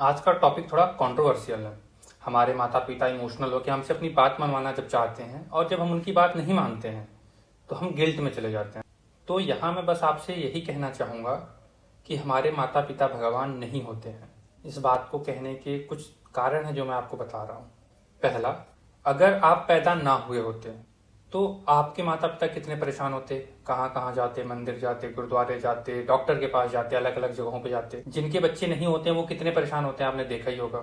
आज का टॉपिक थोड़ा कंट्रोवर्शियल है। हमारे माता पिता इमोशनल होकर हमसे अपनी बात मनवाना जब चाहते हैं और जब हम उनकी बात नहीं मानते हैं तो हम गिल्ट में चले जाते हैं। तो यहाँ मैं बस आपसे यही कहना चाहूँगा कि हमारे माता पिता भगवान नहीं होते हैं। इस बात को कहने के कुछ कारण हैं जो मैं आपको बता रहा हूँ। पहला, अगर आप पैदा ना हुए होते तो आपके माता पिता कितने परेशान होते, कहाँ कहाँ जाते, मंदिर जाते, गुरुद्वारे जाते, डॉक्टर के पास जाते, अलग अलग जगहों पे जाते। जिनके बच्चे नहीं होते हैं वो कितने परेशान होते हैं, आपने देखा ही होगा।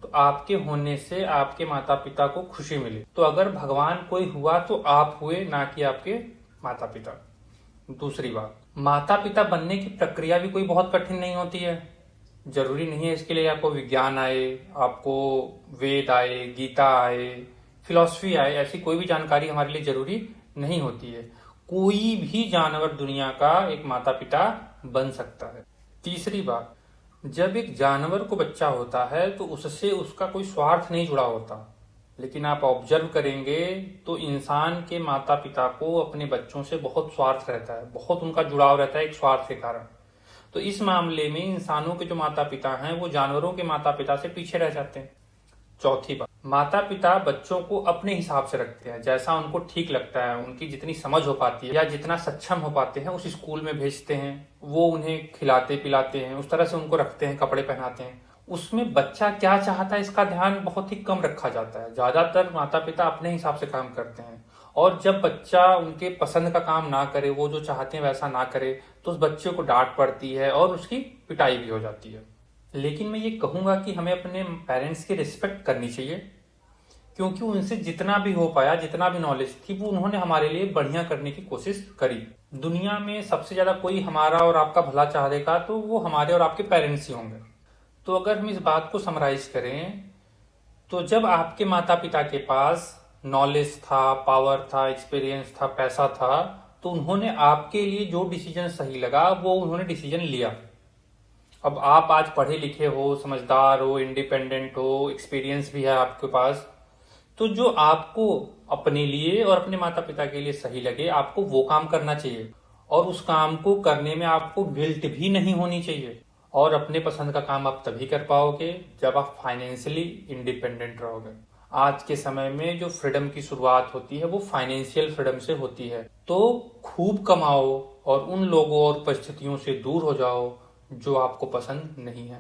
तो आपके होने से आपके माता पिता को खुशी मिली। तो अगर भगवान कोई हुआ तो आप हुए, ना कि आपके माता पिता। दूसरी बात, माता पिता बनने की प्रक्रिया भी कोई बहुत कठिन नहीं होती है। जरूरी नहीं है इसके लिए आपको विज्ञान आए, आपको वेद आए, गीता आए, फिलॉसफी आए। ऐसी कोई भी जानकारी हमारे लिए जरूरी नहीं होती है। कोई भी जानवर दुनिया का एक माता पिता बन सकता है। तीसरी बात, जब एक जानवर को बच्चा होता है तो उससे उसका कोई स्वार्थ नहीं जुड़ा होता। लेकिन आप ऑब्जर्व करेंगे तो इंसान के माता पिता को अपने बच्चों से बहुत स्वार्थ रहता है, बहुत उनका जुड़ाव रहता है एक स्वार्थ के कारण। तो इस मामले में इंसानों के जो माता पिता हैं वो जानवरों के माता पिता से पीछे रह जाते हैं। चौथी बात, माता पिता बच्चों को अपने हिसाब से रखते हैं, जैसा उनको ठीक लगता है, उनकी जितनी समझ हो पाती है या जितना सक्षम हो पाते हैं उस स्कूल में भेजते हैं। वो उन्हें खिलाते पिलाते हैं, उस तरह से उनको रखते हैं, कपड़े पहनाते हैं। उसमें बच्चा क्या चाहता है इसका ध्यान बहुत ही कम रखा जाता है। ज्यादातर माता पिता अपने हिसाब से काम करते हैं और जब बच्चा उनके पसंद का काम ना करे, वो जो चाहते हैं वैसा ना करे, तो उस बच्चे को डांट पड़ती है और उसकी पिटाई भी हो जाती है। लेकिन मैं ये कहूंगा कि हमें अपने पेरेंट्स की रिस्पेक्ट करनी चाहिए, क्योंकि उनसे जितना भी हो पाया, जितना भी नॉलेज थी, वो उन्होंने हमारे लिए बढ़िया करने की कोशिश करी। दुनिया में सबसे ज्यादा कोई हमारा और आपका भला चाहेगा तो वो हमारे और आपके पेरेंट्स ही होंगे। तो अगर हम इस बात को समराइज करें तो जब आपके माता पिता के पास नॉलेज था, पावर था, एक्सपीरियंस था, पैसा था, तो उन्होंने आपके लिए जो डिसीजन सही लगा वो उन्होंने डिसीजन लिया। अब आप आज पढ़े लिखे हो, समझदार हो, इंडिपेंडेंट हो, एक्सपीरियंस भी है आपके पास, तो जो आपको अपने लिए और अपने माता पिता के लिए सही लगे आपको वो काम करना चाहिए। और उस काम को करने में आपको गिल्ट भी नहीं होनी चाहिए। और अपने पसंद का काम आप तभी कर पाओगे जब आप फाइनेंशियली इंडिपेंडेंट रहोगे। आज के समय में जो फ्रीडम की शुरुआत होती है वो फाइनेंशियल फ्रीडम से होती है। तो खूब कमाओ और उन लोगों और परिस्थितियों से दूर हो जाओ जो आपको पसंद नहीं है।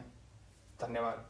धन्यवाद।